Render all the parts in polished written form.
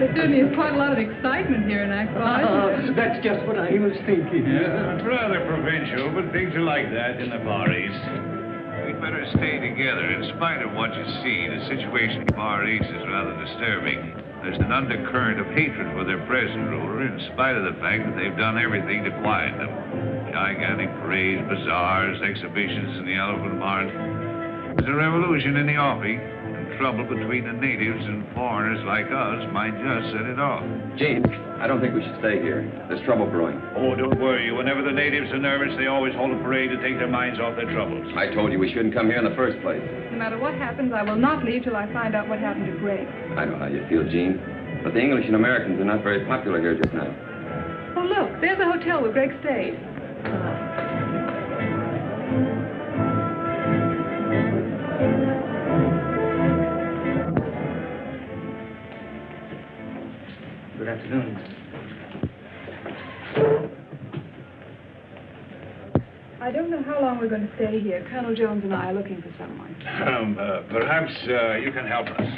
There certainly is quite a lot of excitement here in Akbar. That's just what I was thinking. Yeah, it's rather provincial, but things are like that in the Far East. We'd better stay together. In spite of what you see, the situation in the Far East is rather disturbing. There's an undercurrent of hatred for their present ruler, in spite of the fact that they've done everything to quiet them. Gigantic parades, bazaars, exhibitions in the elephant barns. There's a revolution in the offing, and trouble between the natives and foreigners like us might just set it off. Gene, I don't think we should stay here. There's trouble brewing. Oh, don't worry. Whenever the natives are nervous, they always hold a parade to take their minds off their troubles. I told you we shouldn't come here in the first place. No matter what happens, I will not leave till I find out what happened to Greg. I know how you feel, Gene. But the English and Americans are not very popular here just now. Oh, look, there's the hotel where Greg stayed. Good afternoon. I don't know how long we're going to stay here. Colonel Jones and I are looking for someone. Perhaps you can help us.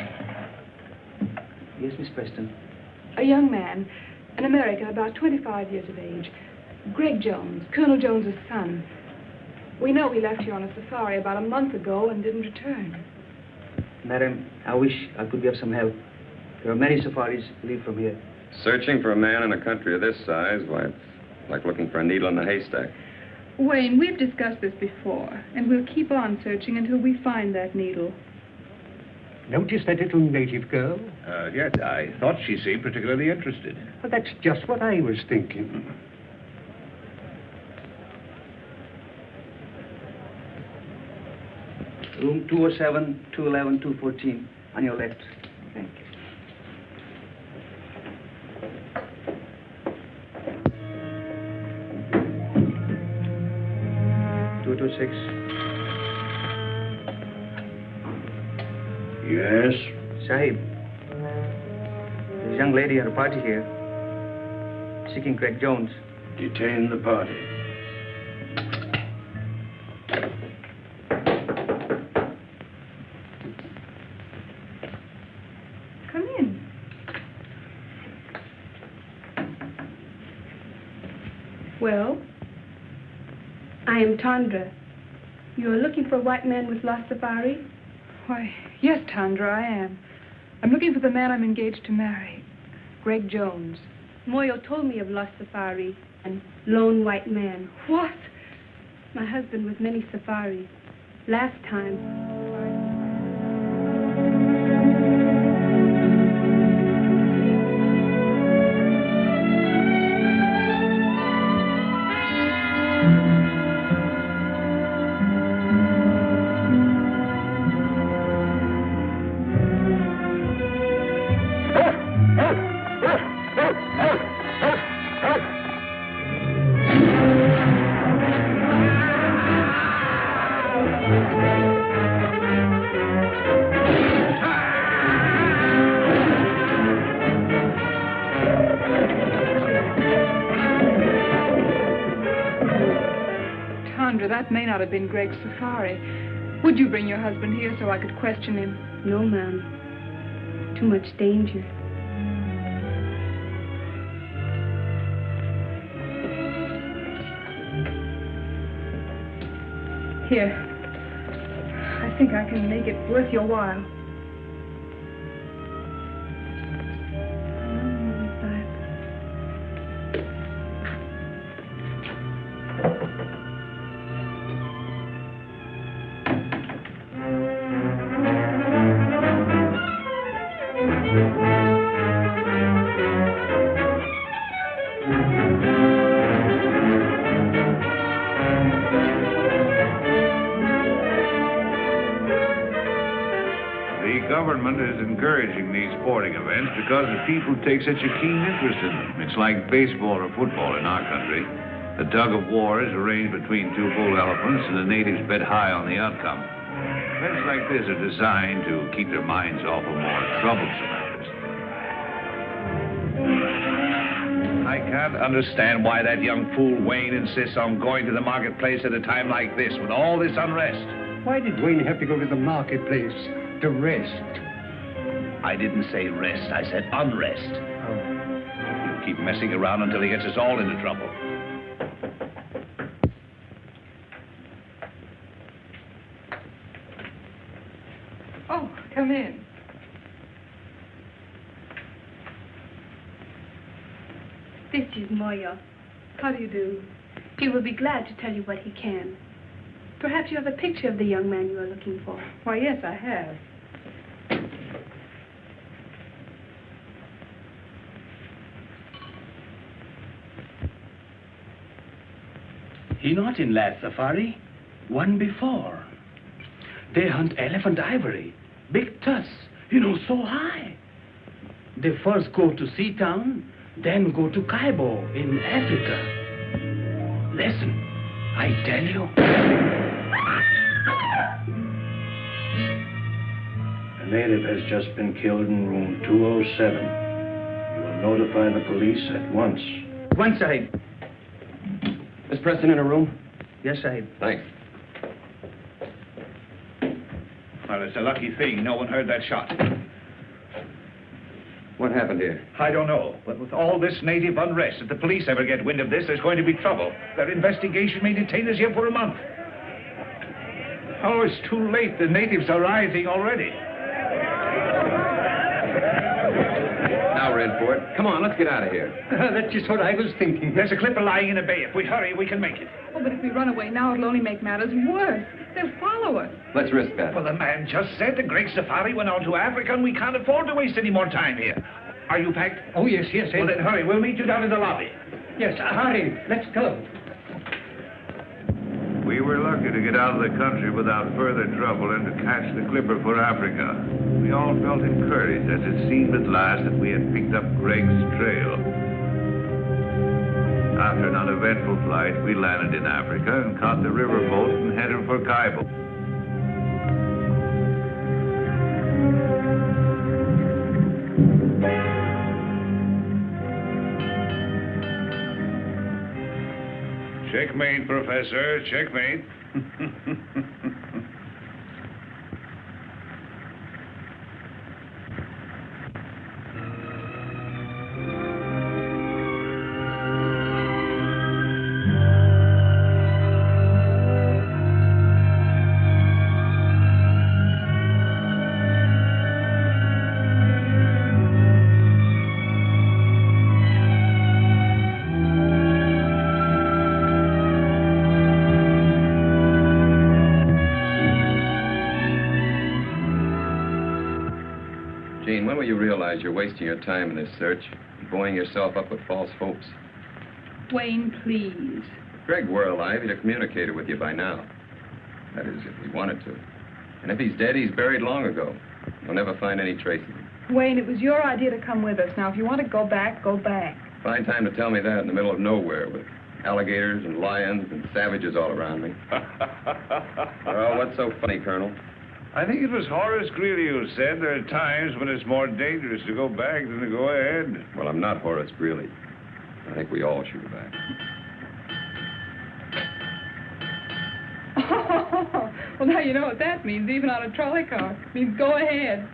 Yes, Miss Preston. A young man, an American, about 25 years of age. Greg Jones, Colonel Jones's son. We know he left here on a safari about a month ago and didn't return. Madam, I wish I could be of some help. There are many safaris leave from here. Searching for a man in a country of this size, why, it's like looking for a needle in a haystack. Wayne, we've discussed this before, and we'll keep on searching until we find that needle. Notice that little native girl? Yes, I thought she seemed particularly interested. Well, that's just what I was thinking. Room 207, 211, 214, on your left. Thank you. Six. Yes? Sahib, there's a young lady at a party here, seeking Greg Jones. Detain the party. Come in. Well? I am Tandra. You are looking for a white man with lost safari? Why, yes, Tandra, I am. I'm looking for the man I'm engaged to marry, Greg Jones. Moyo told me of lost safari and lone white man. What? My husband with many safaris. Last time. That may not have been Greg's safari. Would you bring your husband here so I could question him? No, ma'am. Too much danger. Here. I think I can make it worth your while. Encouraging these sporting events because the people take such a keen interest in them. It's like baseball or football in our country. The tug of war is arranged between two bull elephants, and the natives bet high on the outcome. Events like this are designed to keep their minds off of more troublesome matters. I can't understand why that young fool Wayne insists on going to the marketplace at a time like this, with all this unrest. Why did Wayne have to go to the marketplace? To rest? I didn't say rest. I said unrest. He'll keep messing around until he gets us all into trouble. Oh, come in. This is Moya. How do you do? He will be glad to tell you what he can. Perhaps you have a picture of the young man you are looking for. Why, yes, I have. He not in last safari. One before. They hunt elephant ivory. Big tusk, so high. They first go to Seatown, then go to Kaibo in Africa. Listen, I tell you. A native has just been killed in room 207. You will notify the police at once. One side. Is Preston in a room? Yes, Sahib. Thanks. Well, it's a lucky thing no one heard that shot. What happened here? I don't know, but with all this native unrest, if the police ever get wind of this, there's going to be trouble. Their investigation may detain us here for a month. Oh, it's too late. The natives are rioting already. Now we're in for it. Come on, let's get out of here. That's just what I was thinking. There's a clipper lying in a bay. If we hurry, we can make it. Oh, but if we run away now, it'll only make matters worse. They'll follow us. Let's risk that. Well, the man just said the Great Safari went on to Africa, and we can't afford to waste any more time here. Are you packed? Oh, yes, yes, Well, then hurry. We'll meet you down in the lobby. Yes, hurry. Let's go. We were lucky to get out of the country without further trouble and to catch the clipper for Africa. We all felt encouraged as it seemed at last that we had picked up Greg's trail. After an uneventful flight, we landed in Africa and caught the riverboat and headed for Kaibo. Checkmate, Professor, checkmate. Gene, when will you realize you're wasting your time in this search, buoying yourself up with false hopes? Wayne, please. If Greg were alive, he'd have communicated with you by now. That is, if he wanted to. And if he's dead, he's buried long ago. You'll never find any trace of him. Wayne, it was your idea to come with us. Now, if you want to go back, go back. Fine time to tell me that in the middle of nowhere with alligators and lions and savages all around me. Well, what's so funny, Colonel? I think it was Horace Greeley who said there are times when it's more dangerous to go back than to go ahead. Well, I'm not Horace Greeley. I think we all should go back. Well, now you know what that means, even on a trolley car. It means go ahead.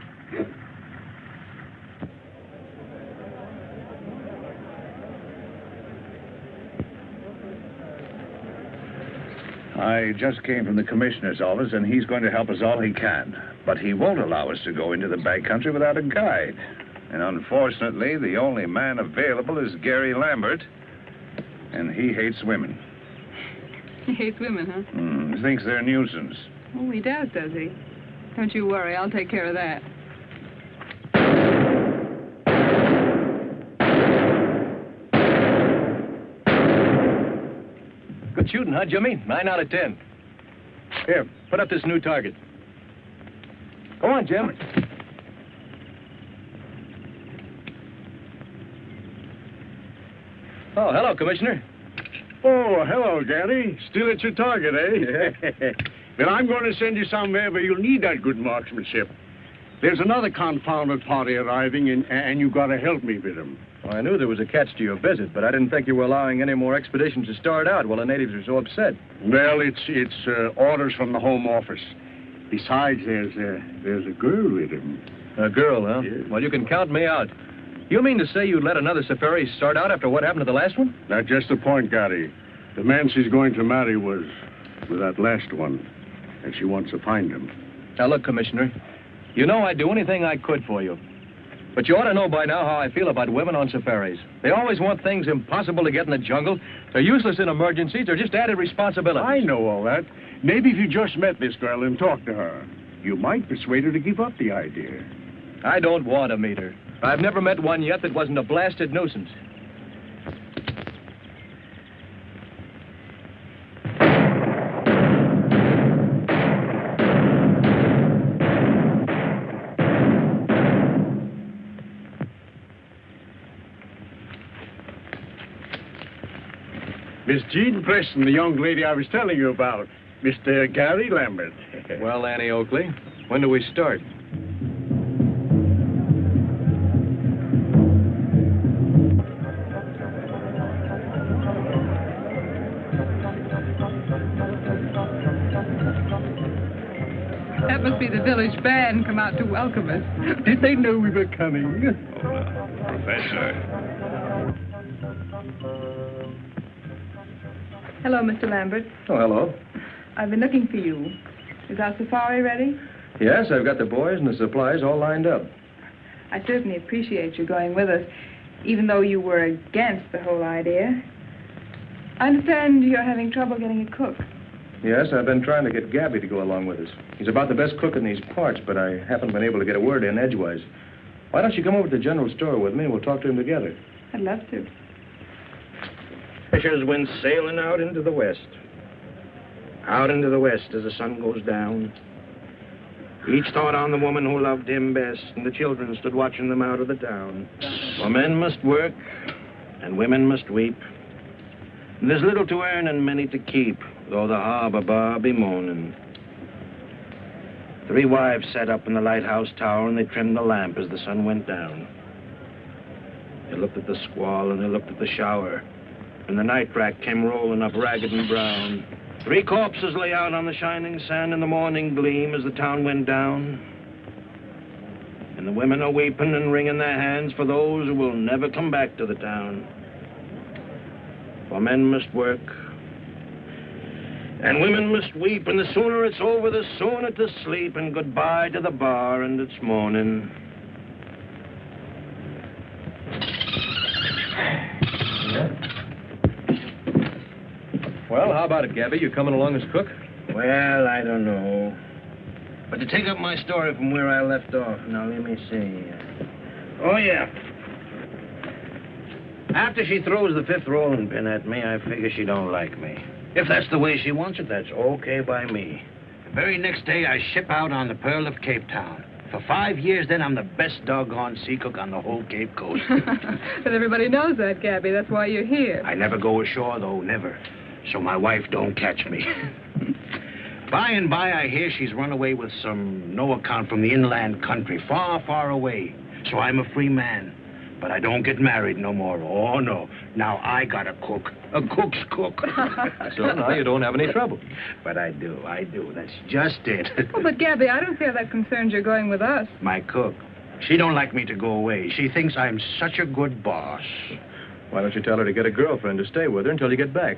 I just came from the commissioner's office, and he's going to help us all he can. But he won't allow us to go into the backcountry without a guide. And unfortunately, the only man available is Gary Lambert, and he hates women. He hates women, huh? He thinks they're a nuisance. Oh, he does he? Don't you worry, I'll take care of that. Good shooting, huh, Jimmy? 9 out of 10. Here, put up this new target. Go on, Jim. Oh, hello, Commissioner. Oh, hello, Gary. Still at your target, eh? Well, I'm going to send you somewhere where you'll need that good marksmanship. There's another confounded party arriving, and you got to help me with them. Well, I knew there was a catch to your visit, but I didn't think you were allowing any more expeditions to start out while the natives are so upset. Well, it's orders from the Home Office. Besides, there's a girl with him. A girl, huh? Yes. Well, you can count me out. You mean to say you'd let another safari start out after what happened to the last one? That's just the point, Gary. The man she's going to marry was with that last one, and she wants to find him. Now, look, Commissioner, you know I'd do anything I could for you. But you ought to know by now how I feel about women on safaris. They always want things impossible to get in the jungle. They're useless in emergencies. They're just added responsibilities. I know all that. Maybe if you just met this girl and talked to her, you might persuade her to give up the idea. I don't want to meet her. I've never met one yet that wasn't a blasted nuisance. Miss Jean Preston, the young lady I was telling you about. Mr. Gary Lambert. Well, Annie Oakley, when do we start? That must be the village band come out to welcome us. Did they know we were coming? Professor. Hello, Mr. Lambert. Oh, hello. I've been looking for you. Is our safari ready? Yes, I've got the boys and the supplies all lined up. I certainly appreciate you going with us, even though you were against the whole idea. I understand you're having trouble getting a cook. Yes, I've been trying to get Gabby to go along with us. He's about the best cook in these parts, but I haven't been able to get a word in edgewise. Why don't you come over to the general store with me and we'll talk to him together? I'd love to. Fishers went sailing out into the west. Out into the west as the sun goes down. Each thought on the woman who loved him best, and the children stood watching them out of the town. For men must work, and women must weep. And there's little to earn and many to keep, though the harbor bar be moaning. 3 wives sat up in the lighthouse tower, and they trimmed the lamp as the sun went down. They looked at the squall, and they looked at the shower, and the night rack came rolling up ragged and brown. 3 corpses lay out on the shining sand in the morning gleam as the town went down. And the women are weeping and wringing their hands for those who will never come back to the town. For men must work, and women must weep, and the sooner it's over, the sooner to sleep, and goodbye to the bar and its morning. Well, how about it, Gabby? You coming along as cook? Well, I don't know. But to take up my story from where I left off, now let me see. Oh, yeah. After she throws the 5th rolling pin at me, I figure she don't like me. If that's the way she wants it, that's okay by me. The very next day, I ship out on the Pearl of Cape Town. For 5 years, then, I'm the best doggone sea cook on the whole Cape Coast. But everybody knows that, Gabby. That's why you're here. I never go ashore, though, never. So my wife don't catch me. By and by, I hear she's run away with some no account from the inland country, far, far away. So I'm a free man. But I don't get married no more. Oh, no. Now I got a cook. A cook's cook. So now you don't have any trouble. But I do. That's just it. Oh, but Gabby, I don't feel that concerned you're going with us. My cook. She don't like me to go away. She thinks I'm such a good boss. Why don't you tell her to get a girlfriend to stay with her until you get back?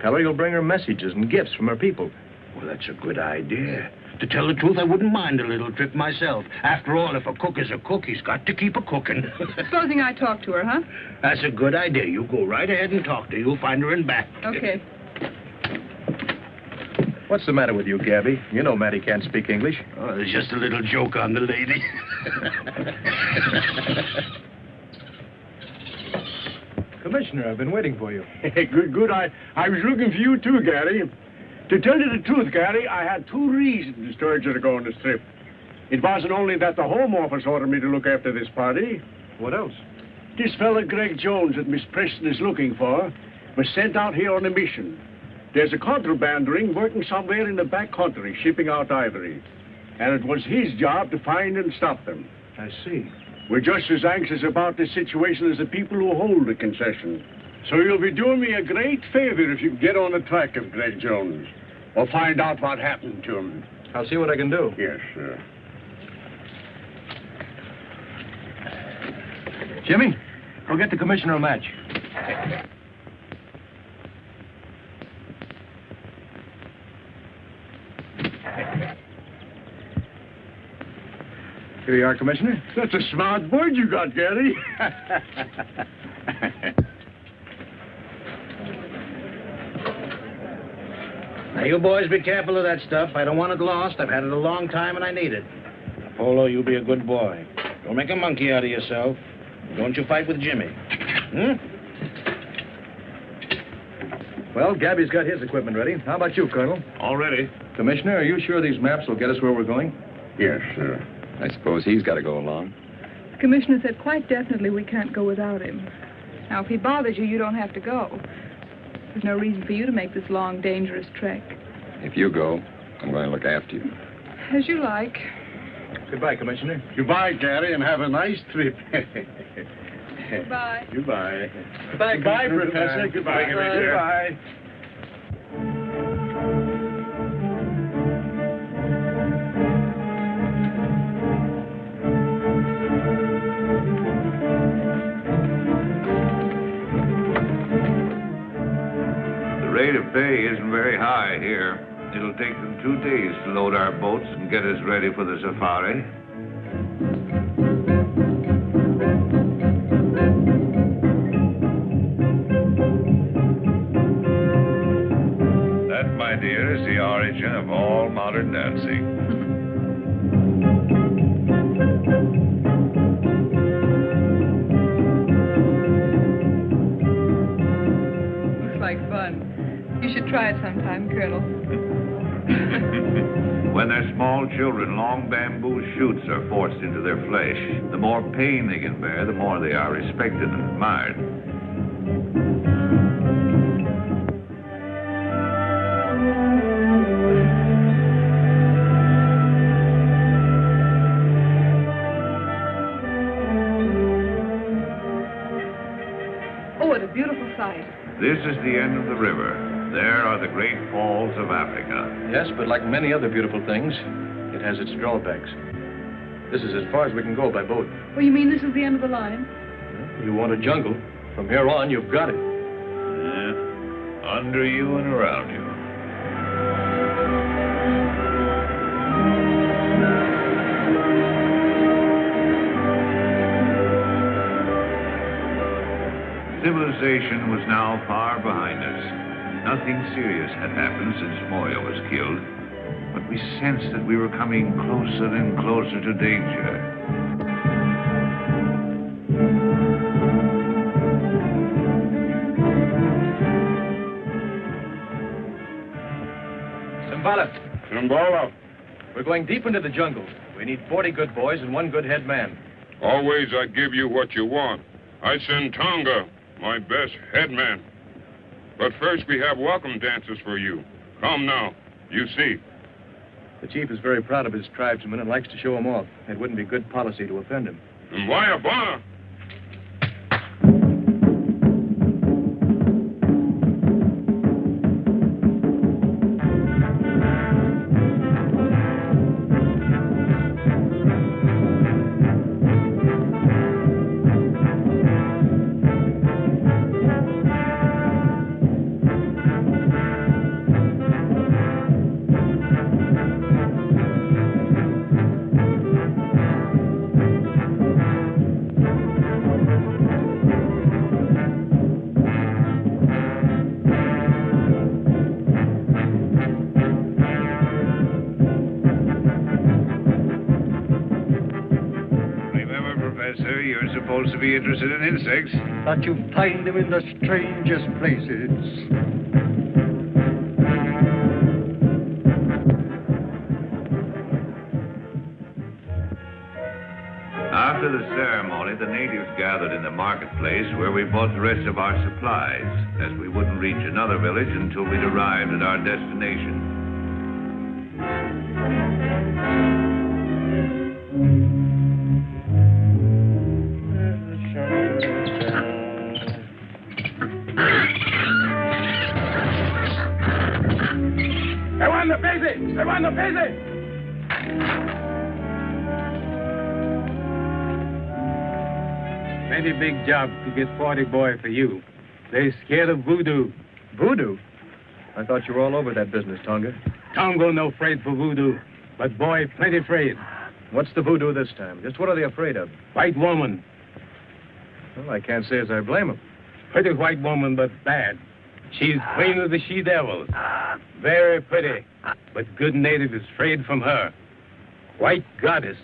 Tell her you'll bring her messages and gifts from her people. Well, that's a good idea. To tell the truth, I wouldn't mind a little trip myself. After all, if a cook is a cook, he's got to keep a cooking. Supposing I talk to her, huh? That's a good idea. You go right ahead and talk to her. You'll find her in back. Okay. What's the matter with you, Gabby? You know Mattie can't speak English. Oh, there's just a little joke on the lady. Commissioner, I've been waiting for you. Good. I was looking for you, too, Gary. To tell you the truth, Gary, I had 2 reasons to urge you to go on this trip. It wasn't only that the Home Office ordered me to look after this party. What else? This fella, Greg Jones, that Miss Preston is looking for, was sent out here on a mission. There's a contraband ring working somewhere in the back country, shipping out ivory. And it was his job to find and stop them. I see. We're just as anxious about this situation as the people who hold the concession. So you'll be doing me a great favor if you can get on the track of Greg Jones. Or find out what happened to him. I'll see what I can do. Yes, sir. Jimmy, go get the commissioner a match. Here you are, Commissioner. That's a smart bird you got, Gary. Now, you boys be careful of that stuff. I don't want it lost. I've had it a long time and I need it. Polo, you be a good boy. Don't make a monkey out of yourself. Don't you fight with Jimmy. Well, Gabby's got his equipment ready. How about you, Colonel? All ready. Commissioner, are you sure these maps will get us where we're going? Yes, sir. I suppose he's got to go along. The commissioner said quite definitely we can't go without him. Now, if he bothers you, you don't have to go. There's no reason for you to make this long, dangerous trek. If you go, I'm going to look after you. As you like. Goodbye, Commissioner. Goodbye, Gary, and have a nice trip. Goodbye. Goodbye. Goodbye, Professor. Goodbye, Commissioner. Goodbye. The rate of pay isn't very high here. It'll take them 2 days to load our boats and get us ready for the safari. That, my dear, is the origin of all modern dancing. Looks like fun. You should try it sometime, Colonel. When they're small children, long bamboo shoots are forced into their flesh. The more pain they can bear, the more they are respected and admired. Oh, what a beautiful sight. This is the end of the river. There are the great falls of Africa. Yes, but like many other beautiful things, it has its drawbacks. This is as far as we can go by boat. Oh, you mean this is the end of the line? You want a jungle. From here on, you've got it. Yeah. Under you and around you. Civilization was now far behind us. Nothing serious had happened since Moya was killed, but we sensed that we were coming closer and closer to danger. Simbala, we're going deep into the jungle. We need 40 good boys and 1 good head man. Always I give you what you want. I send Tonga, my best headman. But first we have welcome dances for you. Come now, you see. The chief is very proud of his tribesmen and likes to show them off. It wouldn't be good policy to offend him. And why a bar? You're supposed to be interested in insects. That you find them in the strangest places. After the ceremony, the natives gathered in the marketplace where we bought the rest of our supplies, as we wouldn't reach another village until we'd arrived at our destination. Everyone, busy! plenty big job to get 40 boy for you. They scared of voodoo. Voodoo? I thought you were all over that business, Tonga. Tongo no afraid for voodoo, but boy plenty afraid. What's the voodoo this time? Just what are they afraid of? White woman. Well, I can't say as I blame them. Pretty white woman, but bad. She's queen of the she-devils. Very pretty, but good native is afraid from her. White goddess.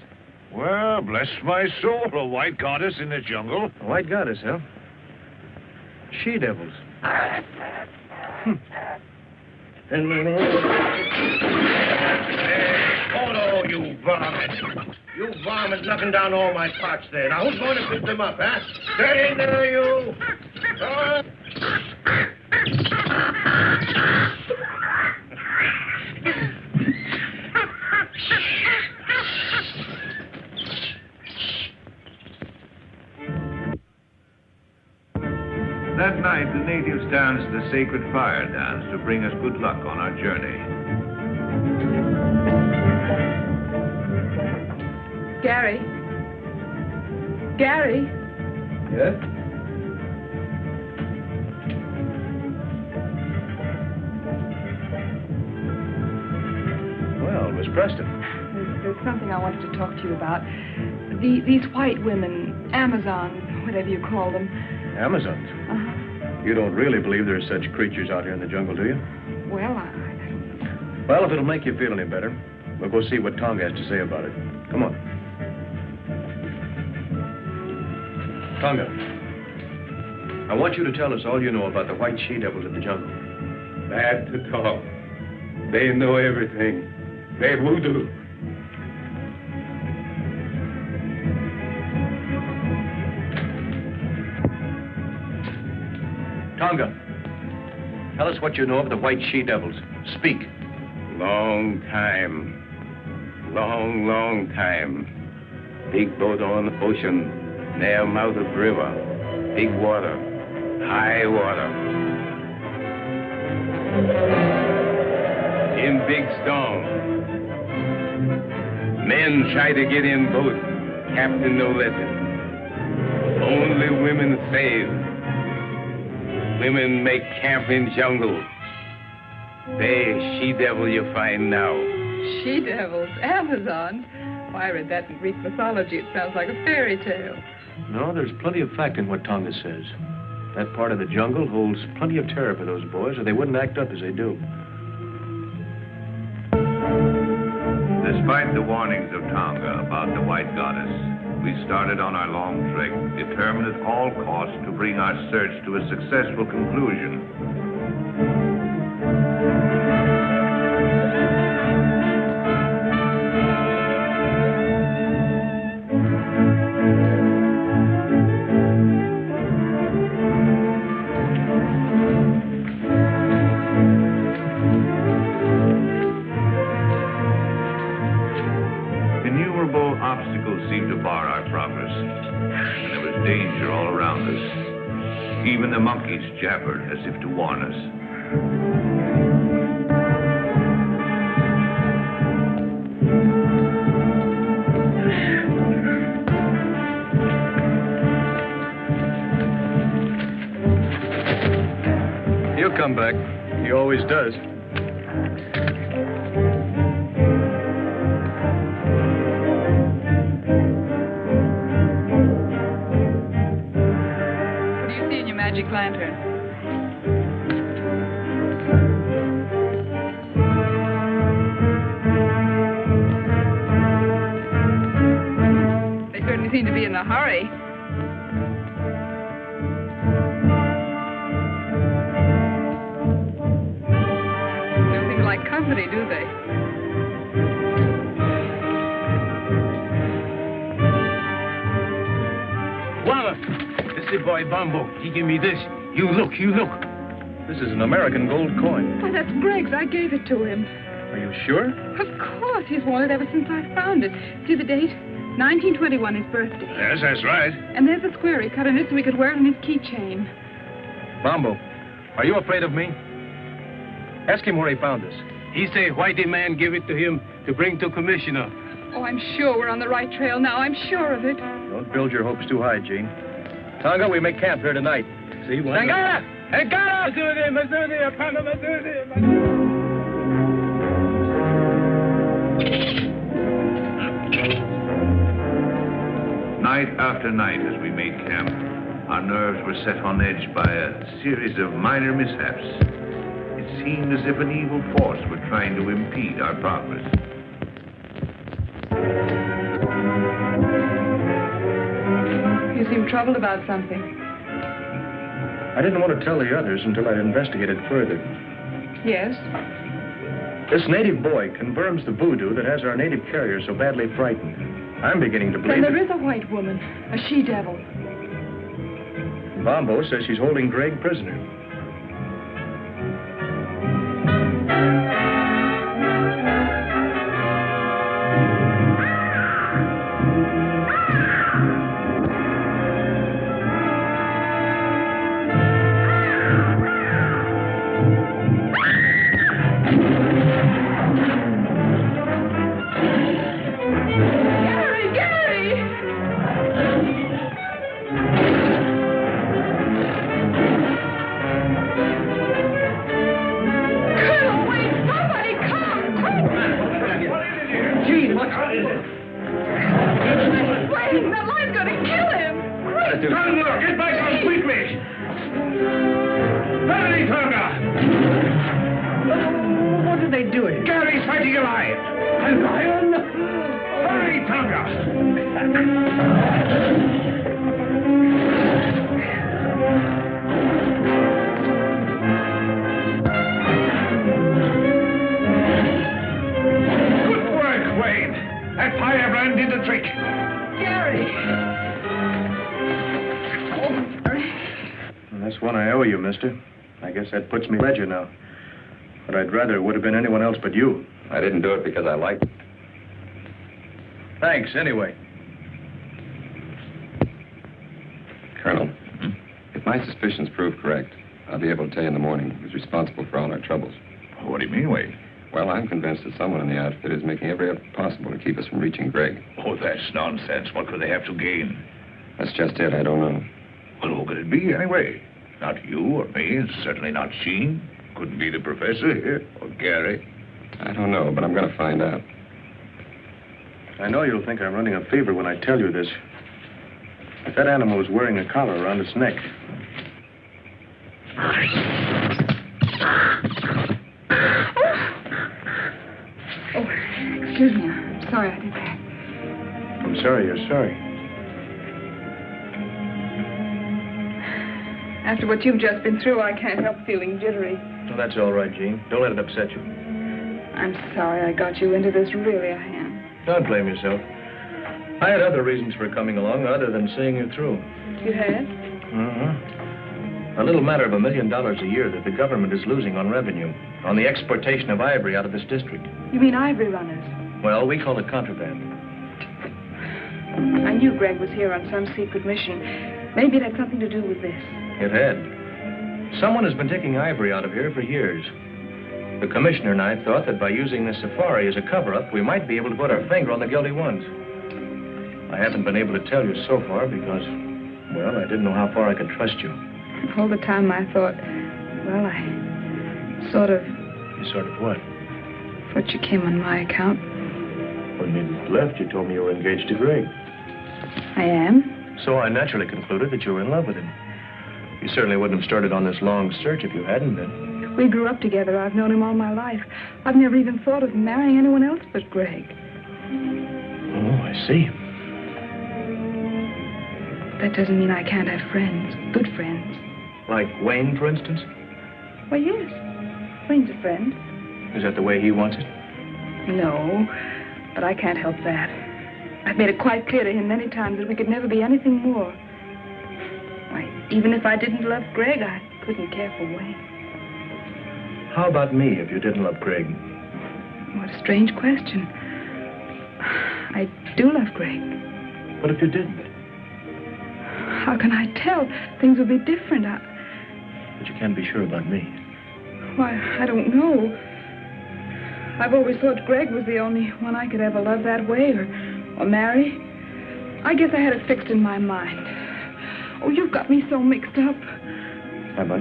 Well, bless my soul, a white goddess in the jungle. A white goddess, huh? She-devils. Oh, no, you varmint. You varmint knocking down all my pots there. Now, who's going to pick them up, huh? Get in there, you. That night, the natives danced the sacred fire dance to bring us good luck on our journey. Gary? Gary? Yes? Well, Miss Preston. There's something I wanted to talk to you about. These white women, Amazons, whatever you call them. Amazons? Uh-huh. You don't really believe there are such creatures out here in the jungle, do you? Well, I don't know. Well, if it'll make you feel any better, we'll go see what Tonga has to say about it. Come on. Tonga, I want you to tell us all you know about the white she-devils of the jungle. Bad to talk. They know everything. They voodoo. Tonga, tell us what you know of the white she-devils. Speak. Long time. Long time. Big boat on the ocean. Near mouth of river. Big water. High water. In big storm. Men try to get in boat. Captain no let it. Only women save. Women make camp in jungle. They she-devil you find now. She-devils? Amazons? Why, I read that in Greek mythology. It sounds like a fairy tale. No, there's plenty of fact in what Tonga says. That part of the jungle holds plenty of terror for those boys, or they wouldn't act up as they do. Despite the warnings of Tonga about the white goddess, we started on our long trek, determined at all costs to bring our search to a successful conclusion. Obstacles seemed to bar our progress, and there was danger all around us. Even the monkeys jabbered as if to warn us. He'll come back. He always does. Magic lantern. They certainly seem to be in a hurry. Don't seem to like company, do they? Boy Bumbo, he gave me this. You look. This is an American gold coin. Why, that's Greg's. I gave it to him. Are you sure? Of course. He's worn it ever since I found it. See the date? 1921, his birthday. Yes, that's right. And there's a square he cut in it so he could wear it in his keychain. Bumbo, are you afraid of me? Ask him where he found this. He say whitey man give it to him to bring to commissioner. Oh, I'm sure we're on the right trail now. I'm sure of it. Don't build your hopes too high, Gene. Tonga, we make camp here tonight. See what? Tangara! Tangara! Night after night as we made camp, our nerves were set on edge by a series of minor mishaps. It seemed as if an evil force were trying to impede our progress. You seem troubled about something. I didn't want to tell the others until I'd investigated further. Yes? This native boy confirms the voodoo that has our native carrier so badly frightened. I'm beginning to believe Then there is a white woman, a she-devil. Bombo says she's holding Greg prisoner. That puts me ledger now. But I'd rather it would have been anyone else but you. I didn't do it because I liked it. Thanks, anyway. Colonel, if my suspicions prove correct, I'll be able to tell you in the morning who's responsible for all our troubles. What do you mean, Wade? Well, I'm convinced that someone in the outfit is making every effort possible to keep us from reaching Greg. Oh, that's nonsense. What could they have to gain? That's just it. I don't know. Well, who could it be, anyway? Not you or me, and certainly not Sheen. Couldn't be the professor here, or Gary. I don't know, but I'm going to find out. I know you'll think I'm running a fever when I tell you this. But that animal was wearing a collar around its neck. Oh, excuse me. I'm sorry I did that. I'm sorry you're sorry. After what you've just been through, I can't help feeling jittery. Well, that's all right, Jean. Don't let it upset you. I'm sorry I got you into this. Really, I am. Don't blame yourself. I had other reasons for coming along other than seeing you through. You had? Mm-hmm. A little matter of $1 million a year that the government is losing on revenue, on the exportation of ivory out of this district. You mean ivory runners? Well, we call it contraband. I knew Greg was here on some secret mission. Maybe it had something to do with this. It had. Someone has been taking ivory out of here for years. The commissioner and I thought that by using the safari as a cover-up, we might be able to put our finger on the guilty ones. I haven't been able to tell you so far because, well, I didn't know how far I could trust you. All the time I thought, well, I sort of... You sort of what? Thought you came on my account. When we left, you told me you were engaged to Greg. I am? So I naturally concluded that you were in love with him. You certainly wouldn't have started on this long search if you hadn't been. We grew up together. I've known him all my life. I've never even thought of marrying anyone else but Greg. Oh, I see. That doesn't mean I can't have friends, good friends. Like Wayne, for instance? Well, yes. Wayne's a friend. Is that the way he wants it? No, but I can't help that. I've made it quite clear to him many times that we could never be anything more. Why, even if I didn't love Greg, I couldn't care for Wayne. How about me if you didn't love Greg? What a strange question. I do love Greg. What if you didn't? How can I tell? Things would be different. But you can't be sure about me. Why, I don't know. I've always thought Greg was the only one I could ever love that way or marry. I guess I had it fixed in my mind. Oh, you've got me so mixed up. Have I?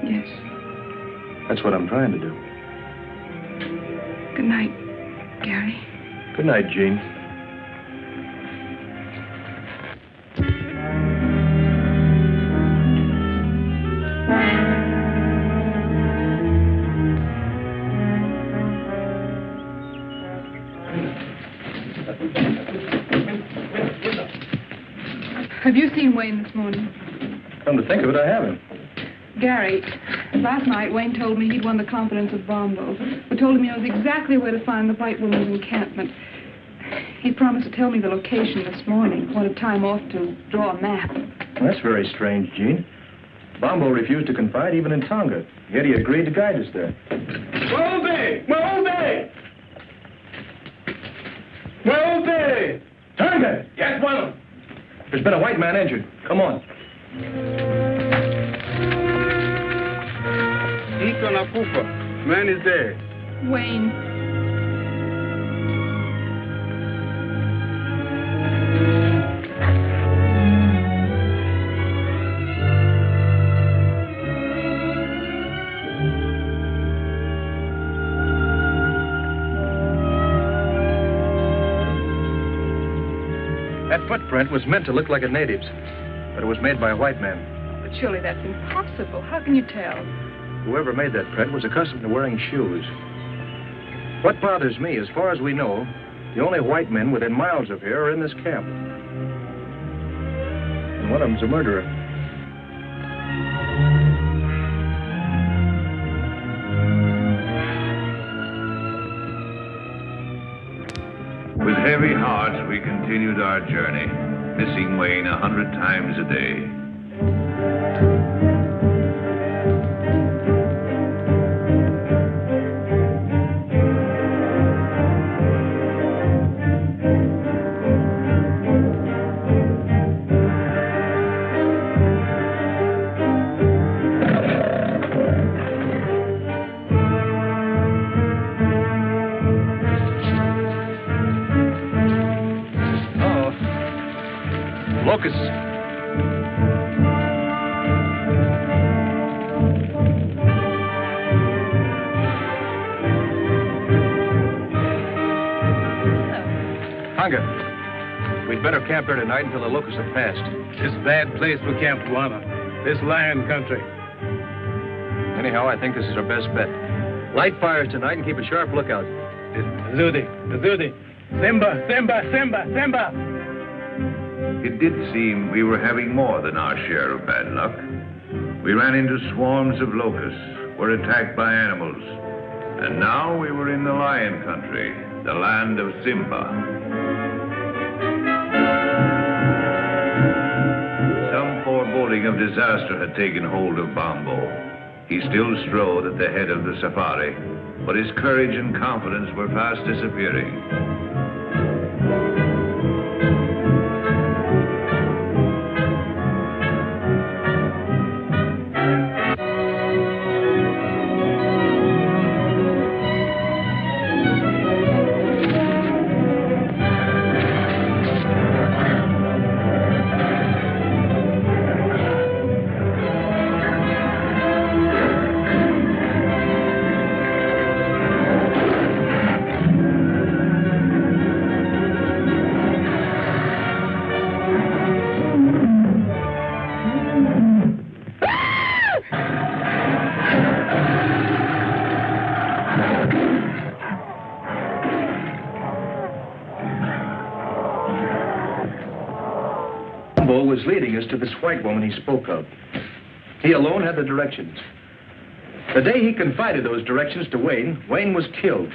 Yes. That's what I'm trying to do. Good night, Gary. Good night, Jean. Have you seen Wayne this morning? Come to think of it, I haven't. Gary, last night Wayne told me he'd won the confidence of Bombo, who told him he knows exactly where to find the white woman's encampment. He promised to tell me the location this morning. Wanted time off to draw a map. Well, that's very strange, Jean. Bombo refused to confide even in Tonga, yet he agreed to guide us there. Move! Move! Move! Tonga! Yes, one. There's been a white man injured. Come on. Ito Nakufa. Man is dead. Wayne. That footprint was meant to look like a native's, but it was made by a white man. But surely that's impossible. How can you tell? Whoever made that print was accustomed to wearing shoes. What bothers me, as far as we know, the only white men within miles of here are in this camp. And one of them's a murderer. With heavy hearts, we continued our journey, missing Wayne 100 times a day. Locusts. Tonga, we'd better camp here tonight until the locusts have passed. This bad place for Camp Guana. This lion country. Anyhow, I think this is our best bet. Light fires tonight and keep a sharp lookout. Zudi. Simba, Simba, Simba, Simba. It did seem we were having more than our share of bad luck. We ran into swarms of locusts, were attacked by animals, and now we were in the lion country, the land of Simba. Some foreboding of disaster had taken hold of Bombo. He still strode at the head of the safari, but his courage and confidence were fast disappearing. Was leading us to this white woman he spoke of. He alone had the directions. The day he confided those directions to Wayne, Wayne was killed.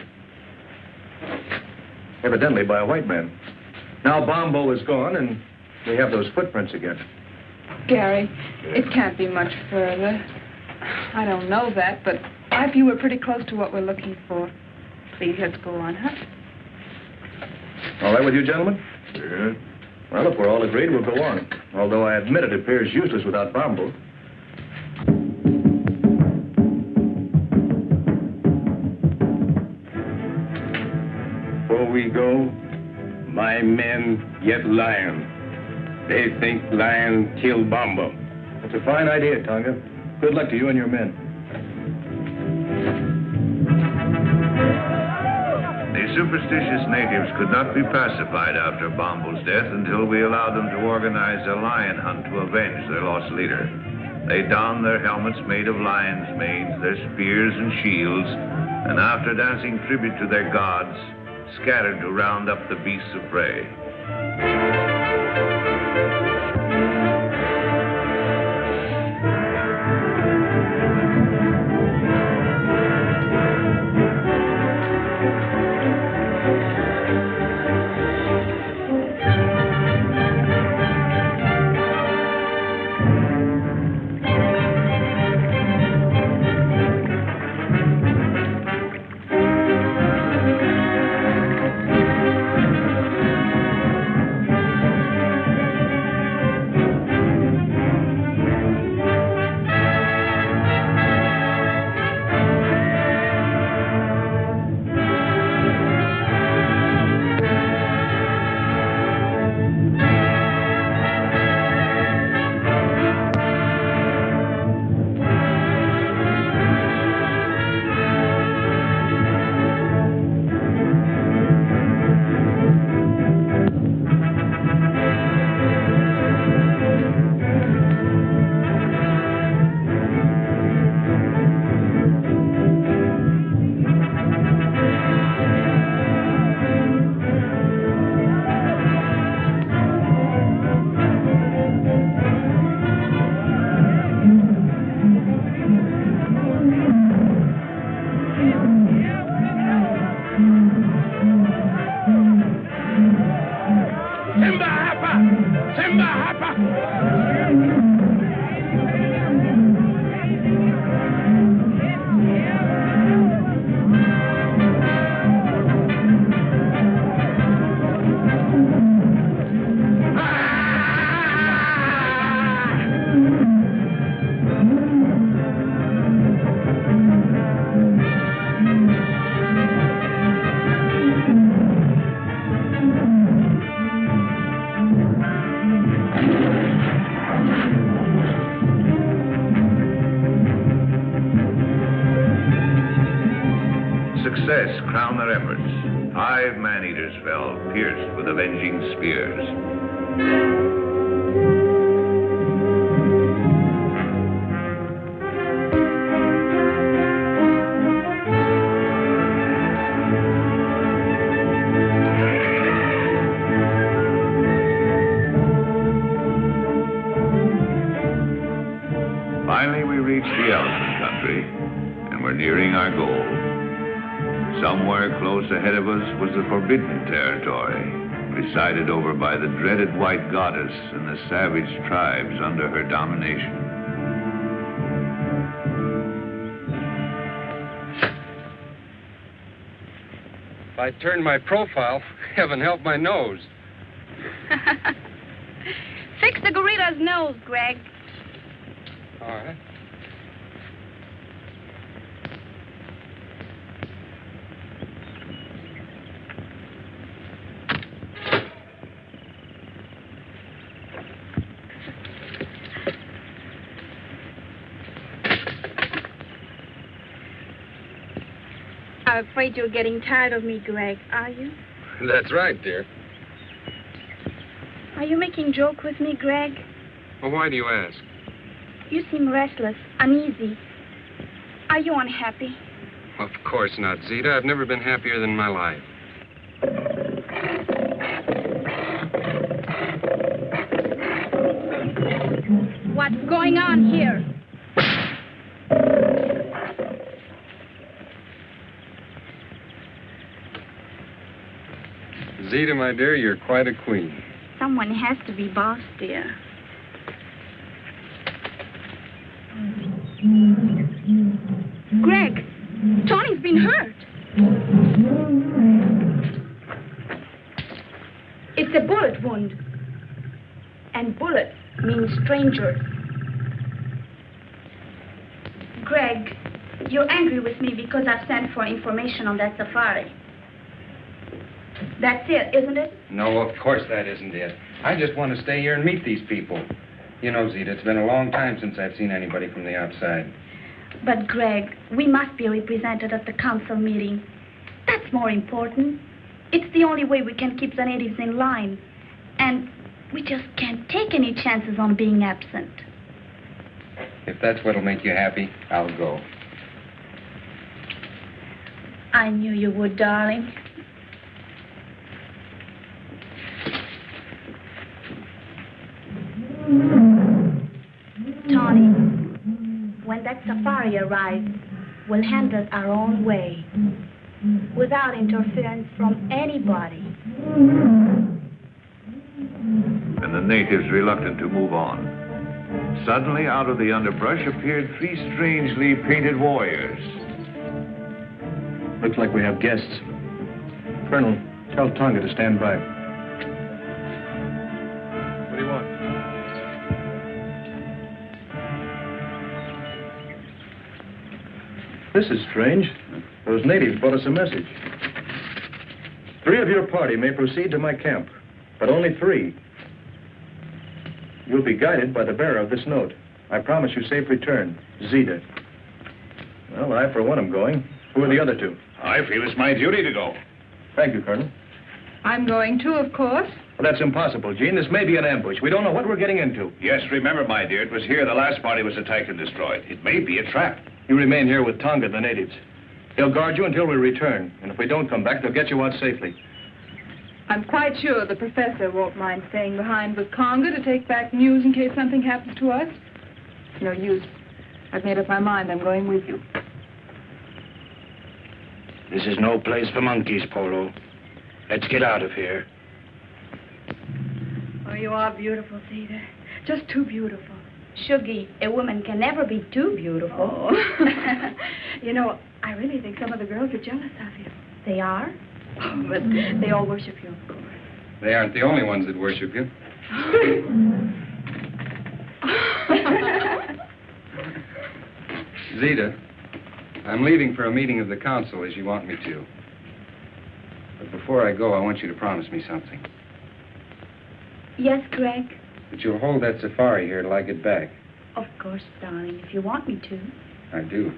Evidently by a white man. Now Bombo is gone, and we have those footprints again. Gary, it can't be much further. I don't know that, but I feel we're pretty close to what we're looking for. Please, let's go on, huh? All right with you, gentlemen? Yeah. Well, if we're all agreed, we'll go on. Although I admit it appears useless without Bombo. Before we go, my men yet lion. They think lion kill Bombo. It's a fine idea, Tonga. Good luck to you and your men. The superstitious natives could not be pacified after Bombo's death until we allowed them to organize a lion hunt to avenge their lost leader. They donned their helmets made of lion's manes, their spears and shields, and after dancing tribute to their gods, scattered to round up the beasts of prey. Success crowned their efforts. 5 man-eaters fell, pierced with avenging spears. Finally, we reached the elephant country, and we're nearing our goal. Somewhere close ahead of us was the forbidden territory, presided over by the dreaded white goddess and the savage tribes under her domination. If I turn my profile, heaven help my nose. Fix the gorilla's nose, Greg. All right. I'm afraid you're getting tired of me, Greg, are you? That's right, dear. Are you making joke with me, Greg? Well, why do you ask? You seem restless, uneasy. Are you unhappy? Of course not, Zita. I've never been happier than in my life. What's going on here? Zita, my dear, you're quite a queen. Someone has to be boss, dear. Greg, Tony's been hurt. It's a bullet wound. And bullet means stranger. Greg, you're angry with me because I've sent for information on that safari. That's it, isn't it? No, of course that isn't it. I just want to stay here and meet these people. You know, Zita, it's been a long time since I've seen anybody from the outside. But, Greg, we must be represented at the council meeting. That's more important. It's the only way we can keep the natives in line. And we just can't take any chances on being absent. If that's what'll make you happy, I'll go. I knew you would, darling. Tawny, when that safari arrives, we'll handle it our own way, without interference from anybody. And the natives reluctant to move on. Suddenly, out of the underbrush appeared 3 strangely painted warriors. Looks like we have guests. Colonel, tell Tonga to stand by. What do you want? This is strange. Those natives brought us a message. 3 of your party may proceed to my camp, but only 3. You'll be guided by the bearer of this note. I promise you safe return. Zita. Well, I, for one, am going. Who are the other 2? I feel it's my duty to go. Thank you, Colonel. I'm going too, of course. Well, that's impossible, Jean. This may be an ambush. We don't know what we're getting into. Yes, remember, my dear, it was here the last party was attacked and destroyed. It may be a trap. You remain here with Tonga, the natives. He'll guard you until we return. And if we don't come back, they'll get you out safely. I'm quite sure the professor won't mind staying behind with Conga to take back news in case something happens to us. No use. I've made up my mind. I'm going with you. This is no place for monkeys, Polo. Let's get out of here. Oh, you are beautiful, Zita. Just too beautiful. Shuggy, a woman can never be too beautiful. Oh. You know, I really think some of the girls are jealous of you. They are? Oh, but they all worship you, of course. They aren't the only ones that worship you. Zita, I'm leaving for a meeting of the council as you want me to. But before I go, I want you to promise me something. Yes, Greg? That you'll hold that safari here till I get back. Of course, darling, if you want me to. I do.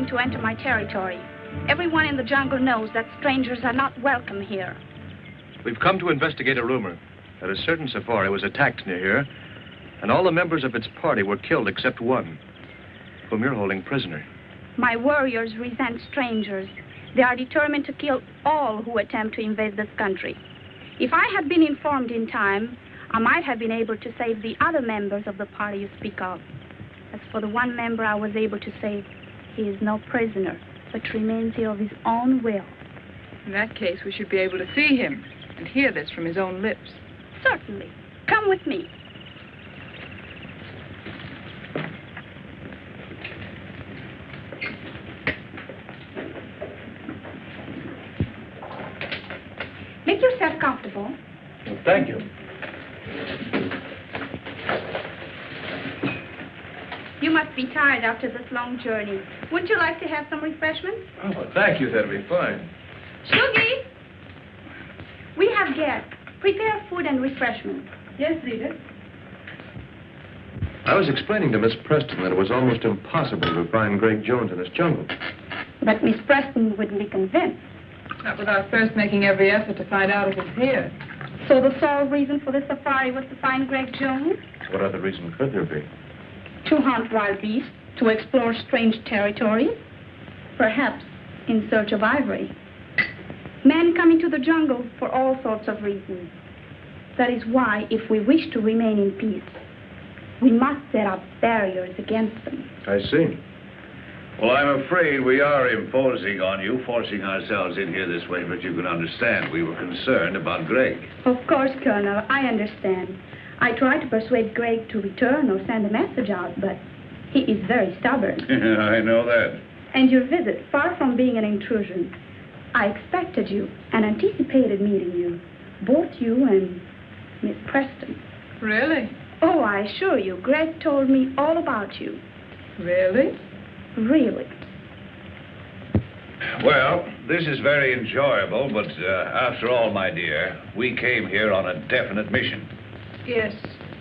To enter my territory. Everyone in the jungle knows that strangers are not welcome here. We've come to investigate a rumor that a certain safari was attacked near here, and all the members of its party were killed except one, whom you're holding prisoner. My warriors resent strangers. They are determined to kill all who attempt to invade this country. If I had been informed in time, I might have been able to save the other members of the party you speak of. As for the one member I was able to save, he is no prisoner, but remains here of his own will. In that case, we should be able to see him and hear this from his own lips. Certainly. Come with me. Make yourself comfortable. Well, thank you. You must be tired after this long journey. Wouldn't you like to have some refreshments? Oh, well, thank you. That'll be fine. Shuggy! We have guests. Prepare food and refreshments. Yes, Zita. I was explaining to Miss Preston that it was almost impossible to find Greg Jones in this jungle. But Miss Preston wouldn't be convinced. Not without first making every effort to find out if he's here. So the sole reason for the safari was to find Greg Jones? What other reason could there be? To hunt wild beasts, to explore strange territories, perhaps in search of ivory. Men come into the jungle for all sorts of reasons. That is why, if we wish to remain in peace, we must set up barriers against them. I see. Well, I'm afraid we are imposing on you, forcing ourselves in here this way, but you can understand we were concerned about Greg. Of course, Colonel, I understand. I tried to persuade Greg to return or send a message out, but he is very stubborn. I know that. And your visit, far from being an intrusion, I expected you and anticipated meeting you, both you and Miss Preston. Really? Oh, I assure you, Greg told me all about you. Really? Really. Well, this is very enjoyable, but after all, my dear, we came here on a definite mission. Yes.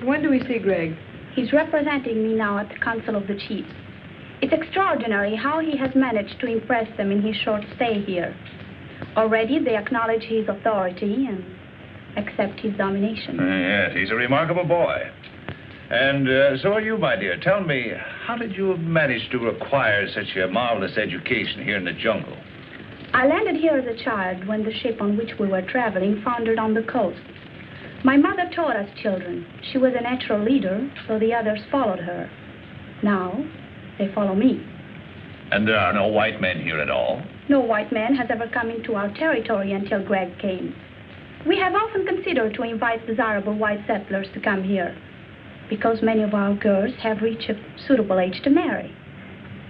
When do we see Greg? He's representing me now at the Council of the Chiefs. It's extraordinary how he has managed to impress them in his short stay here. Already they acknowledge his authority and accept his domination. Yes, he's a remarkable boy. And so are you, my dear. Tell me, how did you manage to acquire such a marvelous education here in the jungle? I landed here as a child when the ship on which we were traveling foundered on the coast. My mother taught us children. She was a natural leader, so the others followed her. Now, they follow me. And there are no white men here at all? No white man has ever come into our territory until Greg came. We have often considered to invite desirable white settlers to come here, because many of our girls have reached a suitable age to marry.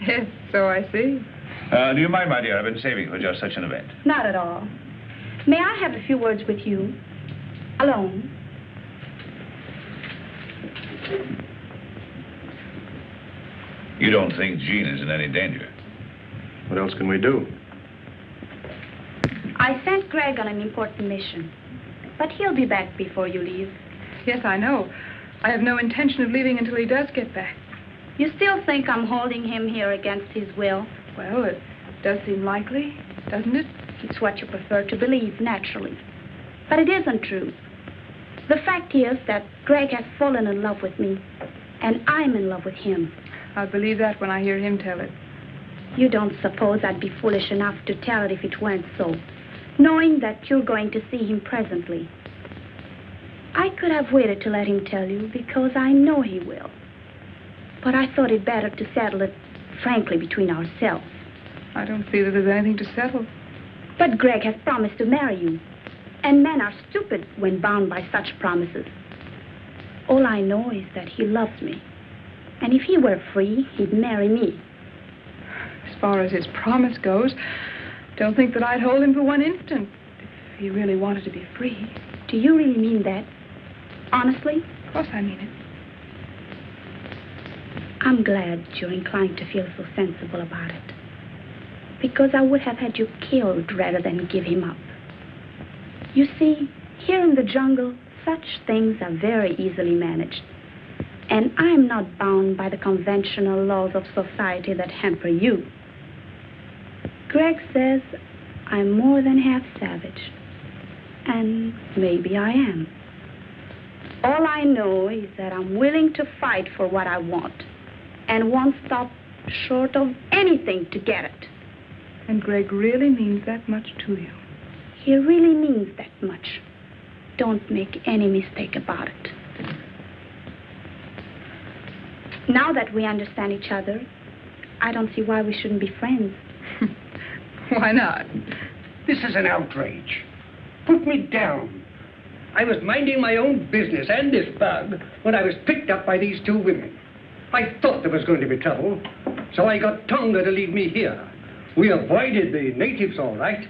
Yes, so I see. Do you mind, my dear? I've been saving for just such an event. Not at all. May I have a few words with you? Alone. You don't think Jean is in any danger? What else can we do? I sent Greg on an important mission, but he'll be back before you leave. Yes, I know. I have no intention of leaving until he does get back. You still think I'm holding him here against his will? Well, it does seem likely, doesn't it? It's what you prefer to believe, naturally. But it isn't true. The fact is that Greg has fallen in love with me, and I'm in love with him. I'll believe that when I hear him tell it. You don't suppose I'd be foolish enough to tell it if it weren't so, knowing that you're going to see him presently. I could have waited to let him tell you because I know he will. But I thought it better to settle it frankly between ourselves. I don't see that there's anything to settle. But Greg has promised to marry you. And men are stupid when bound by such promises. All I know is that he loves me. And if he were free, he'd marry me. As far as his promise goes, don't think that I'd hold him for one instant if he really wanted to be free. Do you really mean that? Honestly? Of course I mean it. I'm glad you're inclined to feel so sensible about it. Because I would have had you killed rather than give him up. You see, here in the jungle, such things are very easily managed. And I'm not bound by the conventional laws of society that hamper you. Greg says I'm more than half savage. And maybe I am. All I know is that I'm willing to fight for what I want. And won't stop short of anything to get it. And Greg really means that much to you. He really means that much. Don't make any mistake about it. Now that we understand each other, I don't see why we shouldn't be friends. Why not? This is an outrage. Put me down. I was minding my own business and this bug when I was picked up by these two women. I thought there was going to be trouble, so I got Tonga to leave me here. We avoided the natives all right,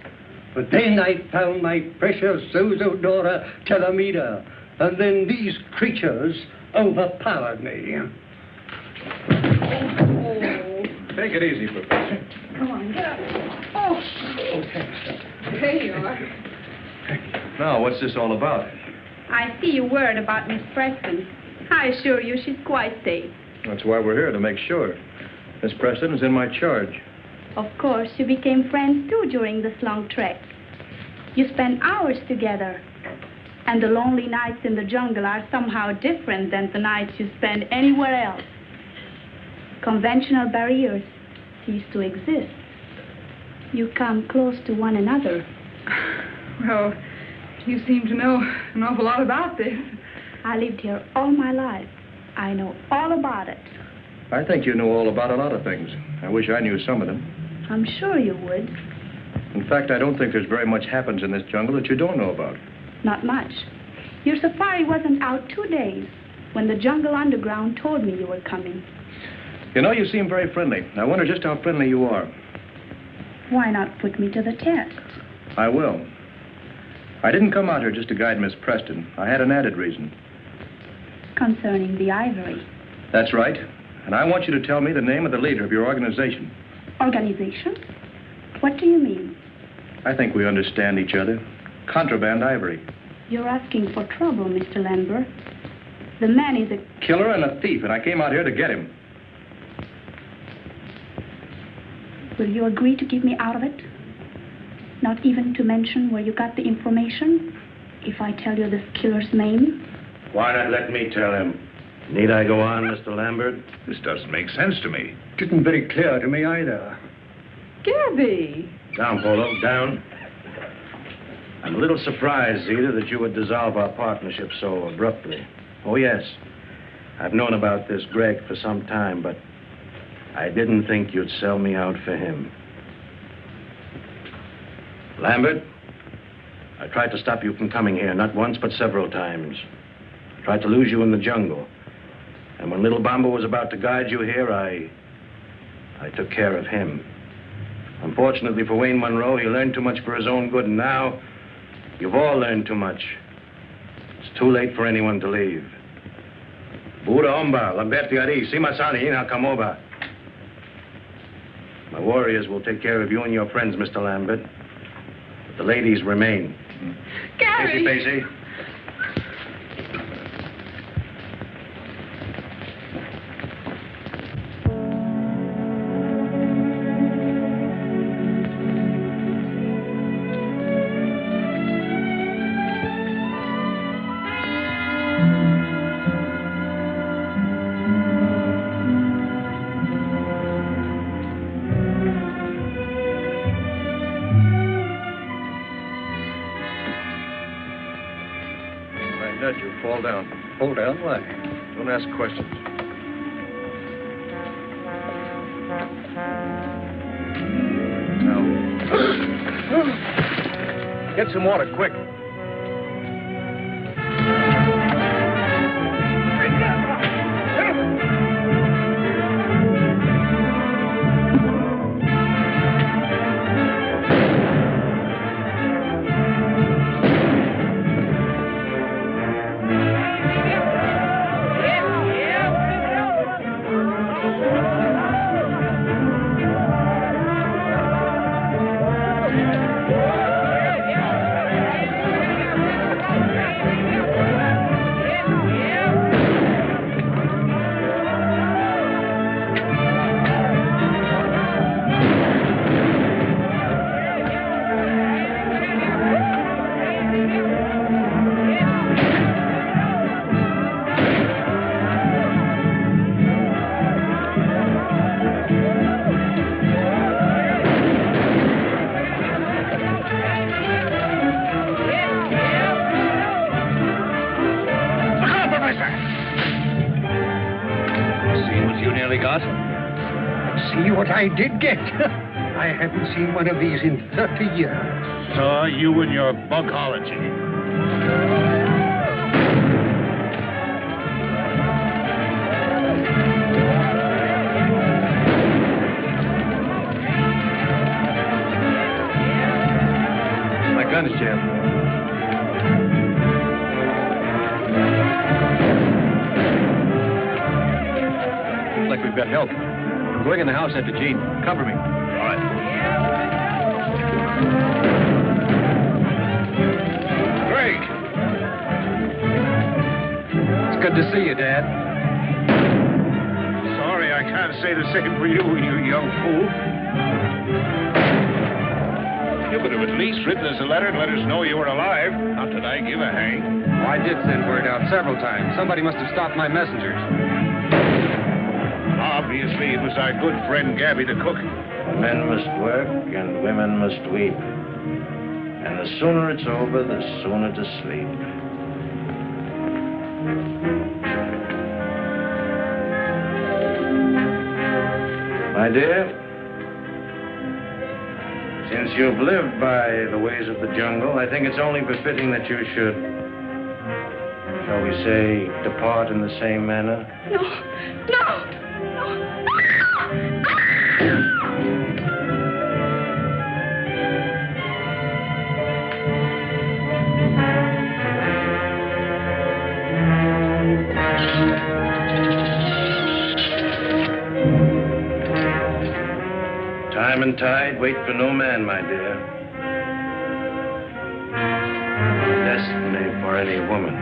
but then I found my precious Zozodora Telemida, and then these creatures overpowered me. Take it easy, Professor. Come on, get up. Oh. Okay. There you are. Now, what's this all about? I see you worried about Miss Preston. I assure you she's quite safe. That's why we're here, to make sure. Miss Preston is in my charge. Of course, you became friends too during this long trek. You spent hours together. And the lonely nights in the jungle are somehow different than the nights you spend anywhere else. Conventional barriers cease to exist. You come close to one another. Well, you seem to know an awful lot about this. I lived here all my life. I know all about it. I think you know all about a lot of things. I wish I knew some of them. I'm sure you would. In fact, I don't think there's very much happens in this jungle that you don't know about. Not much. Your safari wasn't out 2 days when the Jungle Underground told me you were coming. You know, you seem very friendly. I wonder just how friendly you are. Why not put me to the test? I will. I didn't come out here just to guide Miss Preston. I had an added reason. Concerning the ivory. That's right. And I want you to tell me the name of the leader of your organization. Organization? What do you mean? I think we understand each other. Contraband ivory. You're asking for trouble, Mr. Lambert. The man is a killer and a thief, and I came out here to get him. Will you agree to keep me out of it? Not even to mention where you got the information? If I tell you this killer's name? Why not let me tell him? Need I go on, Mr. Lambert? This doesn't make sense to me. Didn't very clear to me either. Gabby! Down, Polo, down. I'm a little surprised, Zita, that you would dissolve our partnership so abruptly. Oh, yes. I've known about this Greg for some time, but I didn't think you'd sell me out for him. Lambert, I tried to stop you from coming here, not once, but several times. I tried to lose you in the jungle. And when Little Bamba was about to guide you here, I took care of him. Unfortunately for Wayne Monroe, he learned too much for his own good, and now you've all learned too much. It's too late for anyone to leave. Buddha Omba, Lamberti Ari, Simasani, Ina Kamoba. My warriors will take care of you and your friends, Mr. Lambert. But the ladies remain. Gary! Pacey. Fall down. Hold down, why? Don't ask questions. Now. Get some water, quick. I did get. I haven't seen one of these in 30 years. So you and your bugology. My gun's jammed. Looks like we've got help. I'm going in the house after Gene. Cover me. All right. Greg! It's good to see you, Dad. Sorry, I can't say the same for you, you young fool. You could have at least written us a letter and let us know you were alive. Not that I give a hang. Oh, I did send word out several times. Somebody must have stopped my messengers. Obviously, it was our good friend Gabby the cook. Men must work and women must weep. And the sooner it's over, the sooner to sleep. My dear, since you've lived by the ways of the jungle, I think it's only befitting that you should, shall we say, depart in the same manner. No, no, Time and tide wait for no man, my dear. Nor destiny for any woman.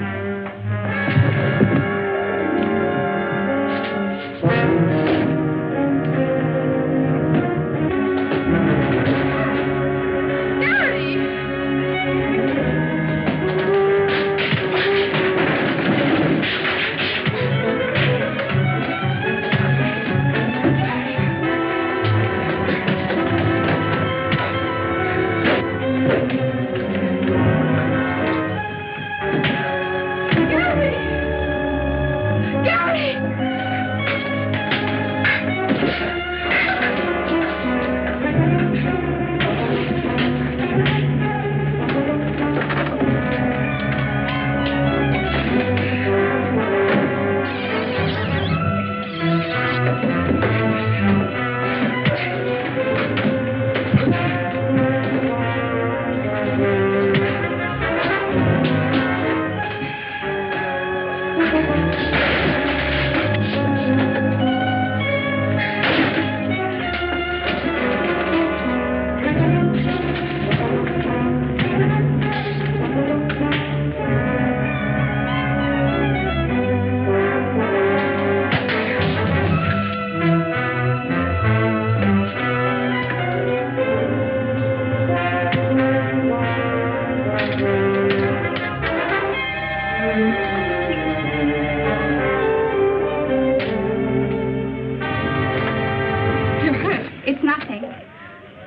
It's nothing.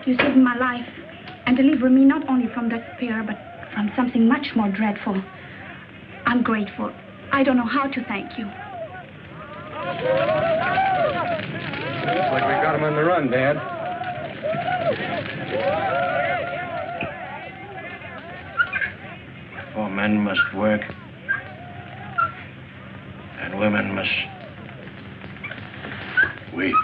You saved my life and delivered me not only from that spear, but from something much more dreadful. I'm grateful. I don't know how to thank you. Looks like we got him on the run, Dad. For men must work, and women must weep.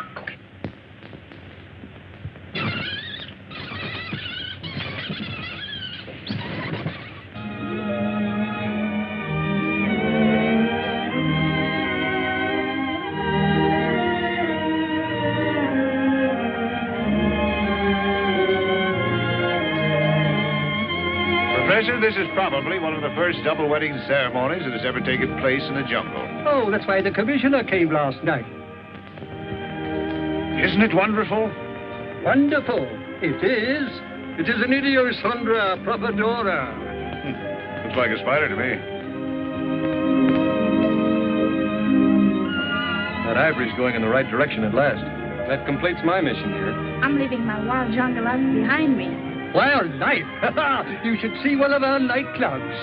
Professor, this is probably one of the first double wedding ceremonies that has ever taken place in the jungle. Oh, that's why the commissioner came last night. Isn't it wonderful? Wonderful. It is. It is an Idiosondra propodora. Looks like a spider to me. That ivory's going in the right direction at last. That completes my mission here. I'm leaving my wild jungle life behind me. Wild life? You should see one of our nightclubs.